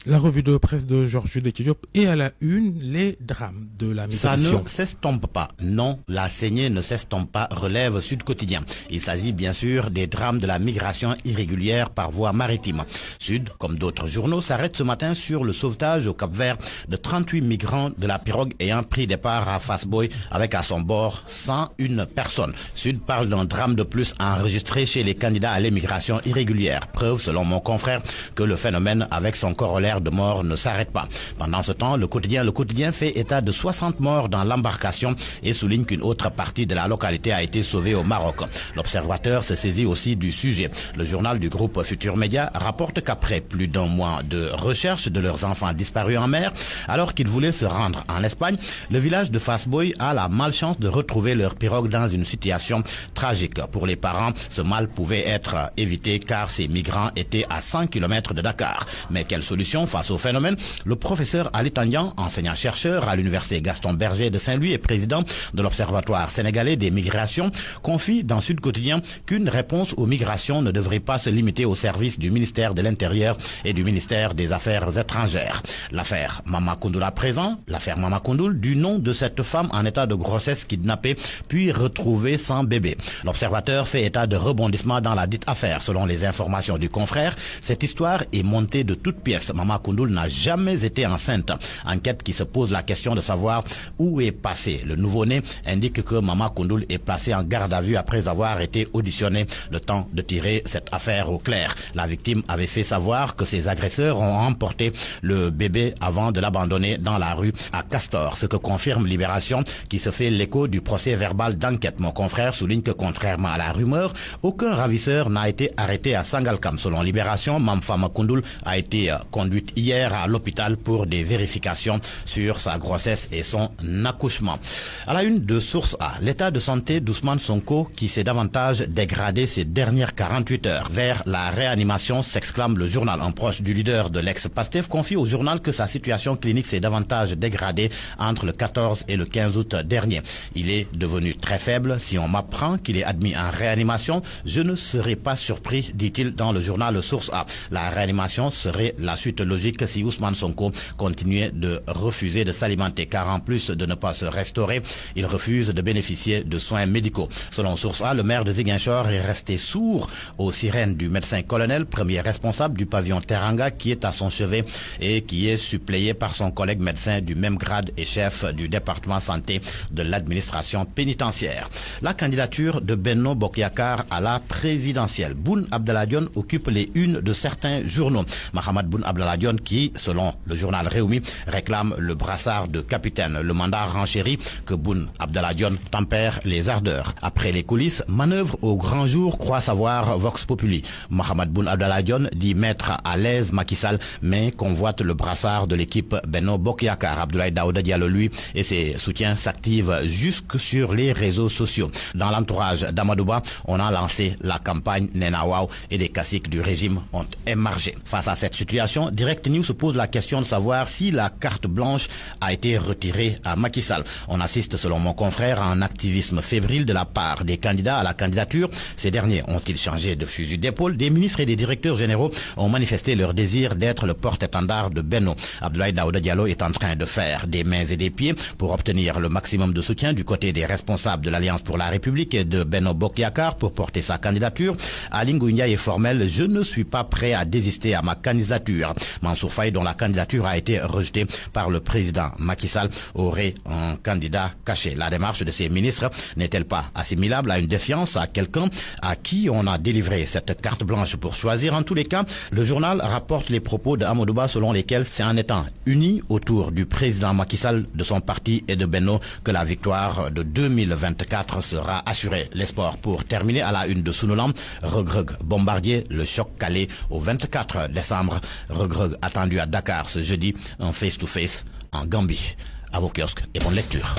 La revue de presse de Georges Diop et à la une, les drames de la migration. Ça ne s'estompe pas. Non, la saignée ne s'estompe pas, relève Sud Quotidien. Il s'agit bien sûr des drames de la migration irrégulière par voie maritime. Sud, comme d'autres journaux, s'arrête ce matin sur le sauvetage au Cap-Vert de 38 migrants de la pirogue ayant pris départ à Fass-Boye avec à son bord 101 personnes. Sud parle d'un drame de plus enregistré chez les candidats à l'immigration irrégulière. Preuve, selon mon confrère, que le phénomène avec son corollaire de mort ne s'arrête pas. Pendant ce temps, le quotidien fait état de 60 morts dans l'embarcation et souligne qu'une autre partie de la localité a été sauvée au Maroc. L'Observateur se saisit aussi du sujet. Le journal du groupe Futur Média rapporte qu'après plus d'un mois de recherche de leurs enfants disparus en mer, alors qu'ils voulaient se rendre en Espagne, le village de Fass-Boye a la malchance de retrouver leur pirogue dans une situation tragique. Pour les parents, ce mal pouvait être évité car ces migrants étaient à 100 km de Dakar. Mais quelle solution face au phénomène? Le professeur Ali Tandian, enseignant-chercheur à l'université Gaston Berger de Saint-Louis et président de l'Observatoire sénégalais des migrations, confie dans Sud Quotidien qu'une réponse aux migrations ne devrait pas se limiter au service du ministère de l'Intérieur et du ministère des Affaires étrangères. L'affaire Mama Koundoul à présent, l'affaire Mama Koundoul du nom de cette femme en état de grossesse kidnappée puis retrouvée sans bébé. L'Observateur fait état de rebondissement dans la dite affaire. Selon les informations du confrère, cette histoire est montée de toutes pièces. Mama Maman Koundoul n'a jamais été enceinte. Enquête qui se pose la question de savoir où est passé le nouveau-né indique que Maman Koundoul est placée en garde à vue après avoir été auditionnée, le temps de tirer cette affaire au clair. La victime avait fait savoir que ses agresseurs ont emporté le bébé avant de l'abandonner dans la rue à Castor, ce que confirme Libération qui se fait l'écho du procès verbal d'enquête. Mon confrère souligne que contrairement à la rumeur, aucun ravisseur n'a été arrêté à Sangalkam. Selon Libération, Mamfama Koundoul a été conduite hier à l'hôpital pour des vérifications sur sa grossesse et son accouchement. À la une de Source A, l'état de santé d'Ousmane Sonko qui s'est davantage dégradé ces dernières 48 heures. Vers la réanimation, s'exclame le journal. Un proche du leader de l'ex-Pastef confie au journal que sa situation clinique s'est davantage dégradée entre le 14 et le 15 août dernier. Il est devenu très faible. Si on m'apprend qu'il est admis en réanimation, je ne serai pas surpris, dit-il dans le journal Source A. La réanimation serait la suite logique si Ousmane Sonko continuait de refuser de s'alimenter, car en plus de ne pas se restaurer, il refuse de bénéficier de soins médicaux. Selon Source A, le maire de Ziguinchor est resté sourd aux sirènes du médecin colonel, premier responsable du pavillon Teranga, qui est à son chevet et qui est suppléé par son collègue médecin du même grade et chef du département santé de l'administration pénitentiaire. La candidature de Benno Bokk Yakaar à la présidentielle. Boun Abdallah Dionne occupe les unes de certains journaux. Mahammed Boun Abdallah Dionne qui, selon le journal Rewmi, réclame le brassard de capitaine. Le mandat renchérit que Boun Abdallah Dionne tempère les ardeurs. Après les coulisses, manœuvre au grand jour, croit savoir Vox Populi. Mahammed Boun Abdallah Dionne dit mettre à l'aise Macky Sall, mais convoite le brassard de l'équipe Benno Bokk Yakaar. Abdoulaye Daouda Diallo, lui, et ses soutiens s'activent jusque sur les réseaux sociaux. Dans l'entourage d'Amadouba, on a lancé la campagne Nena Waw et des caciques du régime ont émargé. Face à cette situation, Direct News se pose la question de savoir si la carte blanche a été retirée à Macky Sall. On assiste, selon mon confrère, à un activisme fébrile de la part des candidats à la candidature. Ces derniers ont-ils changé de fusil d'épaule? Des ministres et des directeurs généraux ont manifesté leur désir d'être le porte-étendard de Benno. Abdoulaye Daouda Diallo est en train de faire des mains et des pieds pour obtenir le maximum de soutien du côté des responsables de l'Alliance pour la République et de Benno Bokk Yakaar pour porter sa candidature. Ali Ngouille est formel, je ne suis pas prêt à désister à ma candidature. Mansour Faye, dont la candidature a été rejetée par le président Macky Sall, aurait un candidat caché. La démarche de ces ministres n'est-elle pas assimilable à une défiance à quelqu'un à qui on a délivré cette carte blanche pour choisir? En tous les cas, le journal rapporte les propos de Amadouba selon lesquels c'est en étant unis autour du président Macky Sall, de son parti et de Benno que la victoire de 2024 sera assurée. Les sports pour terminer à la une de Sunulam. Reug Bombardier, le choc calé au 24 décembre. Reug attendu à Dakar ce jeudi, un face-to-face en Gambie. À vos kiosques et bonne lecture.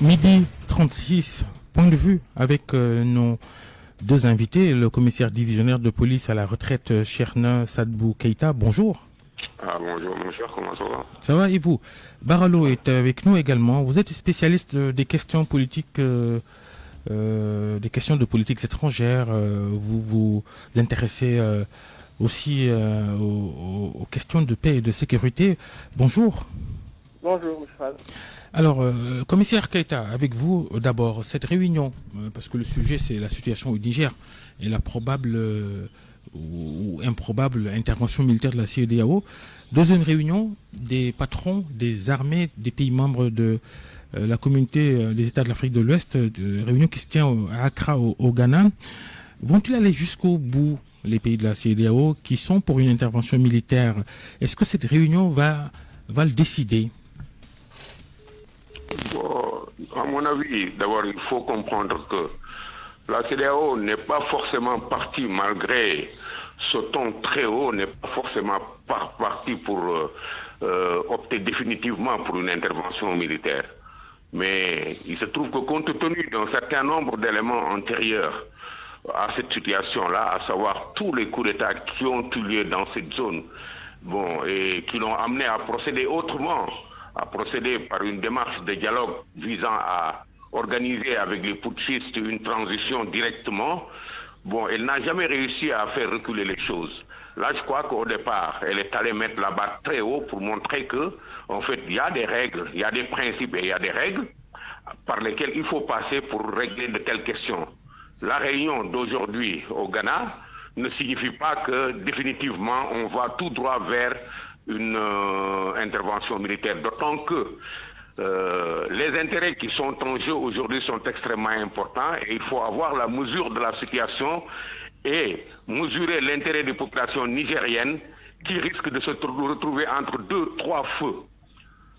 Midi 36, point de vue avec nos deux invités, le commissaire divisionnaire de police à la retraite Cherna Sadbou Keita. Bonjour. Bonjour mon cher, comment ça va? Ça va et vous? Baralo est avec nous également. Vous êtes spécialiste des questions politiques, des questions de politique étrangère. Vous vous intéressez aussi aux questions de paix et de sécurité. Bonjour. Bonjour, M. Fall. Alors, commissaire Keita, avec vous d'abord, cette réunion, parce que le sujet c'est la situation au Niger et la probable ou improbable intervention militaire de la CEDEAO. Deuxième réunion des patrons des armées des pays membres de la communauté des États de l'Afrique de l'Ouest, réunion qui se tient à Accra au Ghana. Vont-ils aller jusqu'au bout, les pays de la CEDEAO qui sont pour une intervention militaire? Est-ce que cette réunion va le décider? Bon, à mon avis, d'abord, il faut comprendre que la CEDEAO n'est pas forcément partie, malgré ce ton très haut, n'est pas forcément partie pour opter définitivement pour une intervention militaire. Mais il se trouve que compte tenu d'un certain nombre d'éléments antérieurs à cette situation-là, à savoir tous les coups d'État qui ont eu lieu dans cette zone, bon, et qui l'ont amené à procéder autrement, à procéder par une démarche de dialogue visant à organiser avec les putschistes une transition directement, bon, elle n'a jamais réussi à faire reculer les choses. Là, je crois qu'au départ, elle est allée mettre la barre très haut pour montrer que, en fait, il y a des règles, il y a des principes et il y a des règles par lesquelles il faut passer pour régler de telles questions. La réunion d'aujourd'hui au Ghana ne signifie pas que définitivement on va tout droit vers une intervention militaire. D'autant que les intérêts qui sont en jeu aujourd'hui sont extrêmement importants et il faut avoir la mesure de la situation et mesurer l'intérêt des populations nigériennes qui risquent de se retrouver entre 2-3 feux.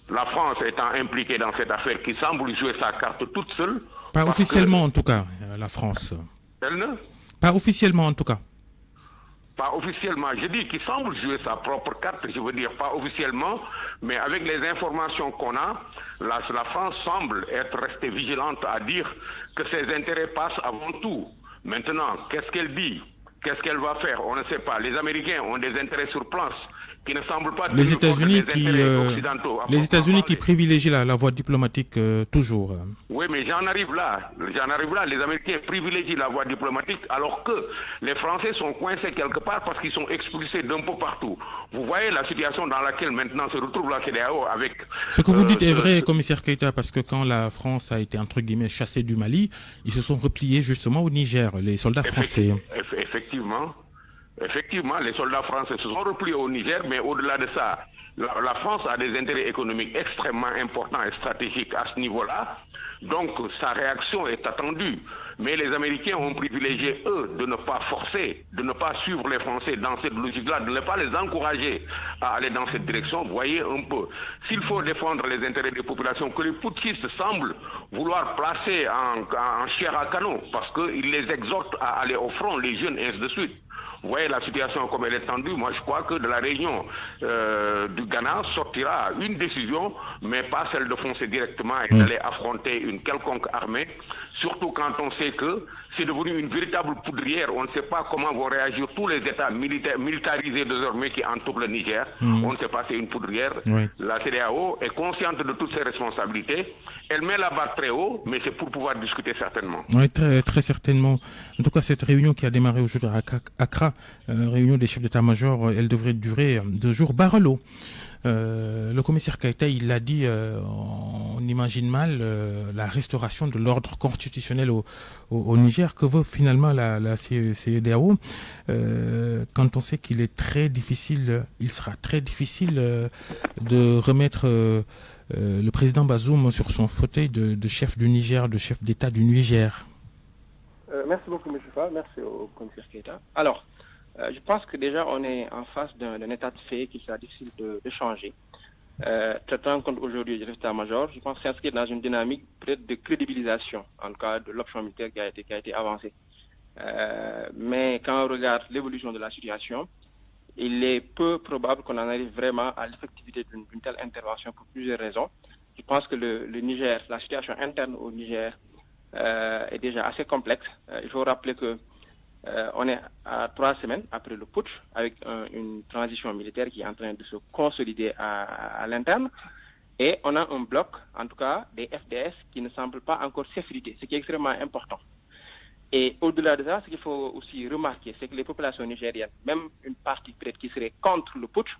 La France étant impliquée dans cette affaire qui semble jouer sa carte toute seule. Pas officiellement en tout cas, la France. Elle ne? Pas officiellement en tout cas. Pas officiellement, je dis qu'il semble jouer sa propre carte, je veux dire pas officiellement, mais avec les informations qu'on a, la France semble être restée vigilante à dire que ses intérêts passent avant tout. Maintenant, qu'est-ce qu'elle dit? Qu'est-ce qu'elle va faire? On ne sait pas. Les Américains ont des intérêts sur place qui ne semblent pas... Les États-Unis qui privilégient la voie diplomatique toujours. Oui, mais j'en arrive là. Les Américains privilégient la voie diplomatique alors que les Français sont coincés quelque part parce qu'ils sont expulsés d'un peu partout. Vous voyez la situation dans laquelle maintenant se retrouve la CEDEAO avec... Ce que vous dites est vrai, commissaire Keïta, parce que quand la France a été, entre guillemets, chassée du Mali, ils se sont repliés justement au Niger, les soldats français. Effectivement, les soldats français se sont repliés au Niger, mais au-delà de ça, la France a des intérêts économiques extrêmement importants et stratégiques à ce niveau-là. Donc, sa réaction est attendue. Mais les Américains ont privilégié, eux, de ne pas forcer, de ne pas suivre les Français dans cette logique-là, de ne pas les encourager à aller dans cette direction. Voyez un peu. S'il faut défendre les intérêts des populations que les putschistes semblent vouloir placer en chair à canon, parce qu'ils les exhortent à aller au front, les jeunes, et ainsi de suite. Vous voyez la situation comme elle est tendue. Moi, je crois que de la réunion du Ghana sortira une décision, mais pas celle de foncer directement et d'aller affronter une quelconque armée. Surtout quand on sait que c'est devenu une véritable poudrière. On ne sait pas comment vont réagir tous les États militarisés désormais qui entourent le Niger. On ne sait pas, c'est une poudrière. Oui. La CEDEAO est consciente de toutes ses responsabilités. Elle met la barre très haut, mais c'est pour pouvoir discuter certainement. Oui, très, très certainement. En tout cas, cette réunion qui a démarré aujourd'hui à Accra, réunion des chefs d'état-major, elle devrait durer 2 jours. Barelo, le commissaire Keïta, il l'a dit, on imagine mal la restauration de l'ordre constitutionnel au Niger. Que veut finalement la CEDEAO quand on sait qu'il est très difficile, il sera très difficile de remettre le président Bazoum sur son fauteuil de chef du Niger, de chef d'État du Niger. Merci beaucoup, M. Fall. Merci au commissaire Keïta. Alors, je pense que déjà on est en face d'un état de fait qui sera difficile de changer. Traitant compte aujourd'hui du état-major, je pense s'inscrire dans une dynamique peut-être de crédibilisation, en tout cas de l'option militaire qui a été avancée. Mais quand on regarde l'évolution de la situation, il est peu probable qu'on en arrive vraiment à l'effectivité d'une telle intervention pour plusieurs raisons. Je pense que le Niger, la situation interne au Niger est déjà assez complexe. Il faut rappeler que on est à 3 semaines après le putsch avec une transition militaire qui est en train de se consolider à l'interne. Et on a un bloc, en tout cas des FDS, qui ne semble pas encore s'effriter, ce qui est extrêmement important. Et au-delà de ça, ce qu'il faut aussi remarquer, c'est que les populations nigériennes, même une partie peut-être qui serait contre le putsch,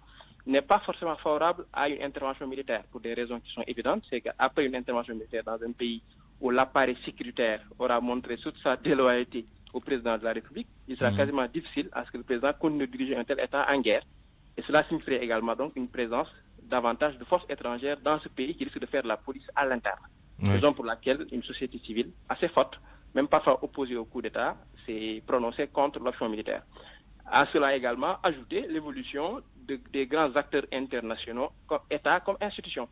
n'est pas forcément favorable à une intervention militaire pour des raisons qui sont évidentes. C'est qu'après une intervention militaire dans un pays où l'appareil sécuritaire aura montré toute sa déloyauté au président de la République, il sera quasiment difficile à ce que le président continue de diriger un tel État en guerre. Et cela signifierait également donc une présence davantage de forces étrangères dans ce pays qui risque de faire la police à l'interne. Raison pour laquelle une société civile assez forte, même parfois opposée au coup d'État, s'est prononcée contre l'option militaire. À cela également ajouter l'évolution des grands acteurs internationaux, comme État, comme institution.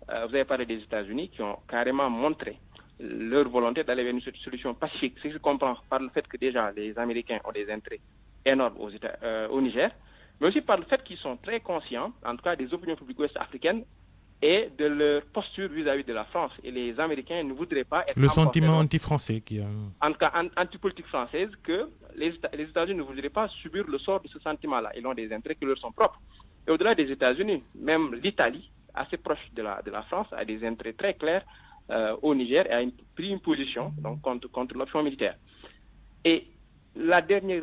Vous avez parlé des États-Unis qui ont carrément montré leur volonté d'aller vers une solution pacifique. Ce que je comprends par le fait que déjà les Américains ont des intérêts énormes au Niger, mais aussi par le fait qu'ils sont très conscients, en tout cas des opinions publiques ouest-africaines, et de leur posture vis-à-vis de la France. Et les Américains ne voudraient pas être... Le sentiment anti-français qui a... En tout cas, anti-politique française, que les États-Unis ne voudraient pas subir le sort de ce sentiment-là. Ils ont des intérêts qui leur sont propres. Et au-delà des États-Unis, même l'Italie, assez proche de la France, a des intérêts très clairs au Niger et a pris une position donc, contre l'option militaire. Et la dernière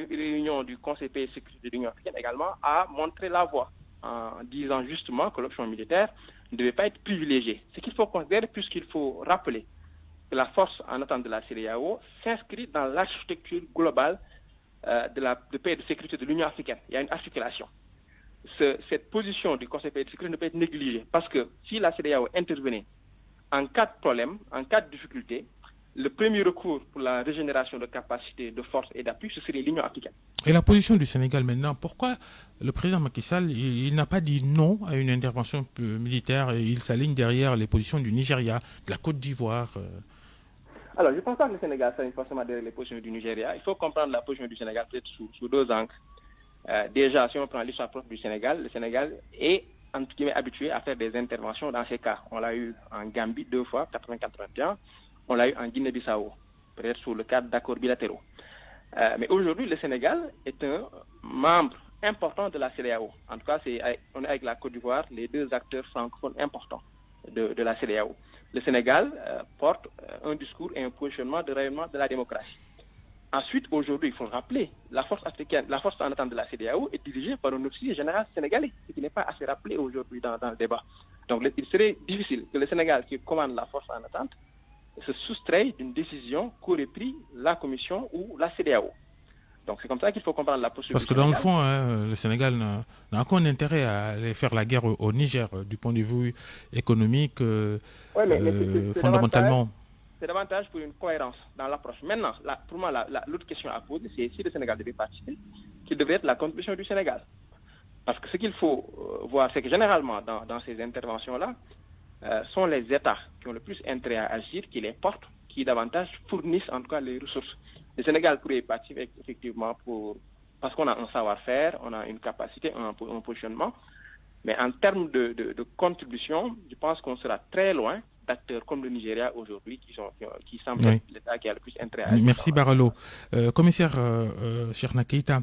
réunion du Conseil pays sécurité de l'Union africaine également a montré la voie en disant justement que l'option militaire ne devait pas être privilégiée. Ce qu'il faut considérer, puisqu'il faut rappeler que la force en attente de la CEDEAO s'inscrit dans l'architecture globale de paix et de sécurité de l'Union africaine. Il y a une articulation. Cette position du Conseil de paix et de sécurité ne peut être négligée parce que si la CEDEAO intervenait en cas de problème, en cas de difficulté, le premier recours pour la régénération de capacités, de force et d'appui, ce serait l'Union africaine. Et la position du Sénégal maintenant, pourquoi le président Macky Sall il n'a pas dit non à une intervention militaire et il s'aligne derrière les positions du Nigeria, de la Côte d'Ivoire Alors, je ne pense pas que le Sénégal s'aligne forcément derrière les positions du Nigeria. Il faut comprendre la position du Sénégal peut-être sous deux angles. Déjà, si on prend l'histoire propre du Sénégal, le Sénégal est entre guillemets habitué à faire des interventions dans ces cas. On l'a eu en Gambie 2 fois, 80-81. On l'a eu en Guinée-Bissau, peut-être sous le cadre d'accords bilatéraux. Mais aujourd'hui, le Sénégal est un membre important de la CEDEAO. En tout cas, on est avec la Côte d'Ivoire, les deux acteurs francophones importants de la CEDEAO. Le Sénégal porte un discours et un positionnement de rayonnement de la démocratie. Ensuite, aujourd'hui, il faut rappeler, la force africaine, la force en attente de la CEDEAO est dirigée par un officier général sénégalais, ce qui n'est pas assez rappelé aujourd'hui dans le débat. Donc, il serait difficile que le Sénégal, qui commande la force en attente, se soustraye d'une décision qu'aurait prise la Commission ou la CEDEAO. Donc c'est comme ça qu'il faut comprendre la posture. Parce que dans le fond, le Sénégal n'a aucun intérêt à aller faire la guerre au Niger du point de vue économique, fondamentalement. C'est davantage pour une cohérence dans l'approche. Maintenant, pour moi, l'autre question à poser, c'est si le Sénégal devait participer, quelle devrait être la contribution du Sénégal. Parce que ce qu'il faut voir, c'est que généralement, dans ces interventions-là, sont les États qui ont le plus intérêt à agir, qui les portent, qui davantage fournissent en tout cas les ressources. Le Sénégal pourrait participer effectivement parce qu'on a un savoir-faire, on a une capacité, un positionnement, mais en termes de contribution, je pense qu'on sera très loin d'acteurs comme le Nigeria aujourd'hui qui semblent être l'État qui a le plus intérêt à agir. Merci Baralo. Commissaire Cheikhna Keïta,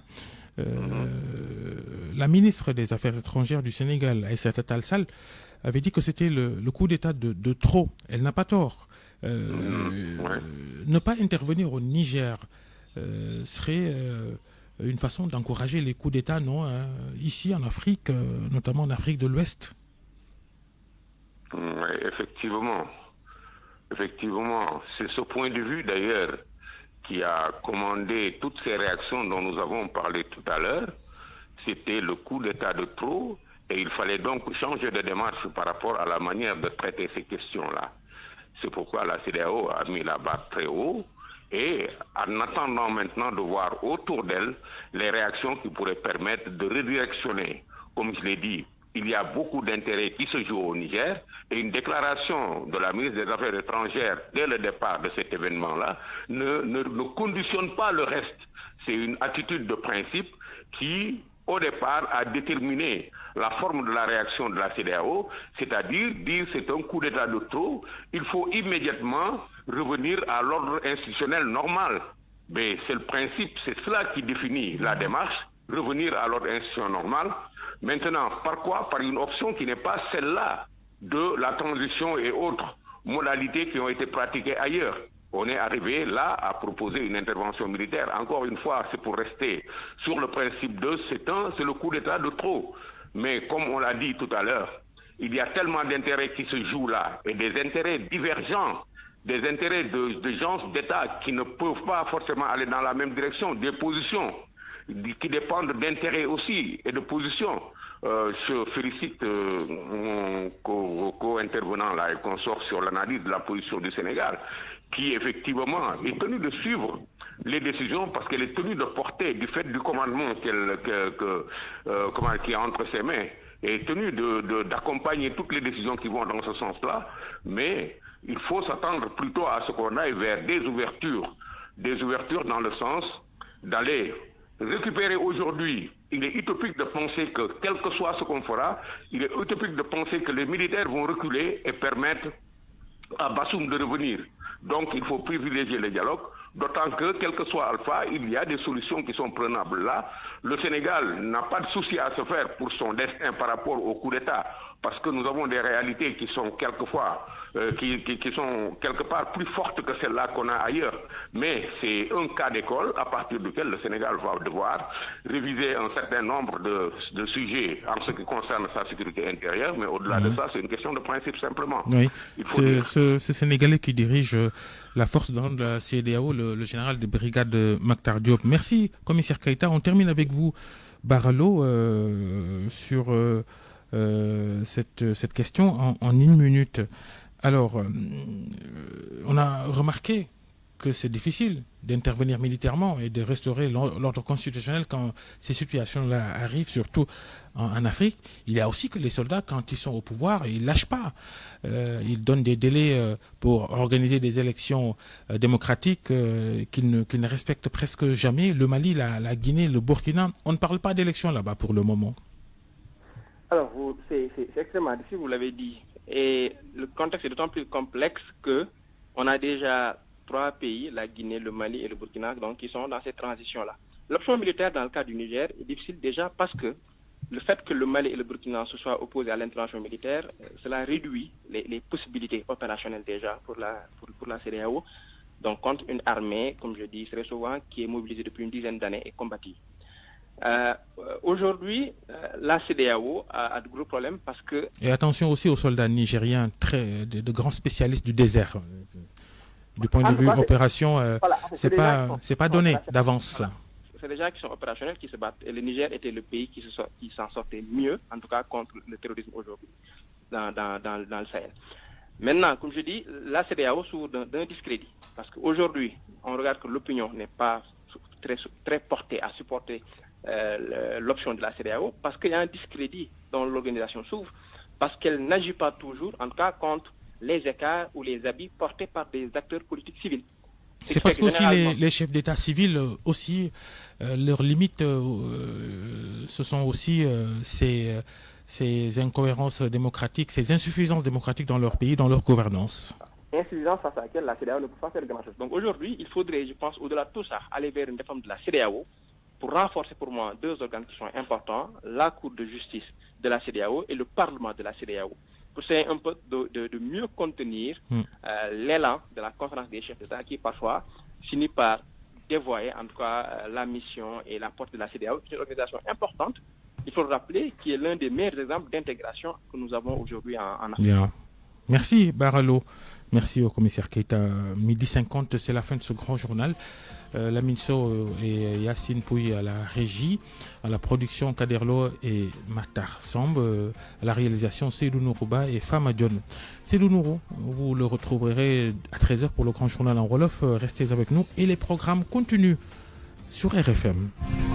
la ministre des Affaires étrangères du Sénégal, Aïssata Tall Sall, avait dit que c'était le coup d'État de trop. Elle n'a pas tort. Ne pas intervenir au Niger serait une façon d'encourager les coups d'État, non, ici en Afrique, notamment en Afrique de l'Ouest. Effectivement. C'est ce point de vue d'ailleurs qui a commandé toutes ces réactions dont nous avons parlé tout à l'heure. C'était le coup d'État de trop. Et il fallait donc changer de démarche par rapport à la manière de traiter ces questions-là. C'est pourquoi la CEDEAO a mis la barre très haut et en attendant maintenant de voir autour d'elle les réactions qui pourraient permettre de redirectionner. Comme je l'ai dit, il y a beaucoup d'intérêts qui se jouent au Niger et une déclaration de la ministre des Affaires étrangères dès le départ de cet événement-là ne conditionne pas le reste. C'est une attitude de principe qui, au départ, a déterminé la forme de la réaction de la CEDEAO, c'est-à-dire dire c'est un coup d'État de trop, il faut immédiatement revenir à l'ordre institutionnel normal. Mais c'est le principe, c'est cela qui définit la démarche, revenir à l'ordre institutionnel normal. Maintenant, par quoi? Par une option qui n'est pas celle-là de la transition et autres modalités qui ont été pratiquées ailleurs. On est arrivé là à proposer une intervention militaire. Encore une fois, c'est pour rester sur le principe de c'est le coup d'État de trop. Mais comme on l'a dit tout à l'heure, il y a tellement d'intérêts qui se jouent là et des intérêts divergents, des intérêts de gens d'État qui ne peuvent pas forcément aller dans la même direction, des positions qui dépendent d'intérêts aussi et de positions. Je félicite mon co-intervenant là et consort sur l'analyse de la position du Sénégal, qui effectivement est tenu de suivre les décisions parce qu'elle est tenue de porter du fait du commandement qui est entre ses mains, et est tenue d'accompagner toutes les décisions qui vont dans ce sens-là, mais il faut s'attendre plutôt à ce qu'on aille vers des ouvertures dans le sens d'aller récupérer aujourd'hui. Il est utopique de penser que, quel que soit ce qu'on fera, il est utopique de penser que les militaires vont reculer et permettre à Bassoum de revenir. Donc il faut privilégier le dialogue, d'autant que, quel que soit Alpha, il y a des solutions qui sont prenables là. Le Sénégal n'a pas de souci à se faire pour son destin par rapport au coup d'État, parce que nous avons des réalités qui sont quelquefois, qui sont quelque part plus fortes que celles-là qu'on a ailleurs. Mais c'est un cas d'école à partir duquel le Sénégal va devoir réviser un certain nombre de sujets en ce qui concerne sa sécurité intérieure, mais au-delà de ça, c'est une question de principe simplement. Oui, c'est ce Sénégalais qui dirige la force dans la CEDEAO, le général de brigade Maktar Diop. Merci, commissaire Keïta. On termine avec vous, Baralo, sur cette question en 1 minute. Alors, on a remarqué que c'est difficile d'intervenir militairement et de restaurer l'ordre constitutionnel quand ces situations-là arrivent, surtout en Afrique. Il y a aussi que les soldats, quand ils sont au pouvoir, ils lâchent pas. Ils donnent des délais pour organiser des élections démocratiques qu'ils ne respectent presque jamais. Le Mali, la Guinée, le Burkina, on ne parle pas d'élections là-bas pour le moment. Alors, c'est extrêmement difficile, vous l'avez dit. Et le contexte est d'autant plus complexe que on a déjà 3 pays, la Guinée, le Mali et le Burkina, donc qui sont dans cette transition-là. L'option militaire dans le cas du Niger est difficile déjà parce que le fait que le Mali et le Burkina se soient opposés à l'intervention militaire, cela réduit les possibilités opérationnelles déjà pour la CEDEAO. Donc contre une armée, comme je dis très souvent, qui est mobilisée depuis une dizaine d'années et combative. Aujourd'hui, la CEDEAO a de gros problèmes parce que... Et attention aussi aux soldats nigériens, de grands spécialistes du désert. Du point de vue opération, c'est pas donné d'avance. Voilà. C'est des gens qui sont opérationnels, qui se battent. Et le Niger était le pays qui s'en sortait mieux, en tout cas contre le terrorisme aujourd'hui, dans le Sahel. Maintenant, comme je dis, la CEDEAO souffre d'un discrédit. Parce qu'aujourd'hui, on regarde que l'opinion n'est pas très portée à supporter l'option de la CEDEAO, parce qu'il y a un discrédit dont l'organisation souffre, parce qu'elle n'agit pas toujours, en tout cas contre les écarts ou les habits portés par des acteurs politiques civils. C'est parce que aussi les chefs d'État civils aussi, leurs limites, ce sont aussi ces incohérences démocratiques, ces insuffisances démocratiques dans leur pays, dans leur gouvernance. Insuffisance face à laquelle la CEDEAO ne peut pas faire grand chose. Donc aujourd'hui, il faudrait, je pense, au-delà de tout ça, aller vers une réforme de la CEDEAO pour renforcer pour moi 2 organes qui sont importants, la Cour de justice de la CEDEAO et le Parlement de la CEDEAO. Pour essayer un peu de mieux contenir l'élan de la conférence des chefs d'État qui parfois finit par dévoyer en tout cas la mission et la portée de la CEDEAO, qui est une organisation importante, il faut le rappeler, qui est l'un des meilleurs exemples d'intégration que nous avons aujourd'hui en Afrique. Bien. Merci Baralo. Merci au commissaire Keïta. 12h50, c'est la fin de ce grand journal. Lamine Sow et Yacine Pouy à la régie, à la production Kaderlo et Matar Samb, à la réalisation Seydou Nourouba et Fama Dione. Seydou Nourou, vous le retrouverez à 13h pour le grand journal en Wolof. Restez avec nous et les programmes continuent sur RFM.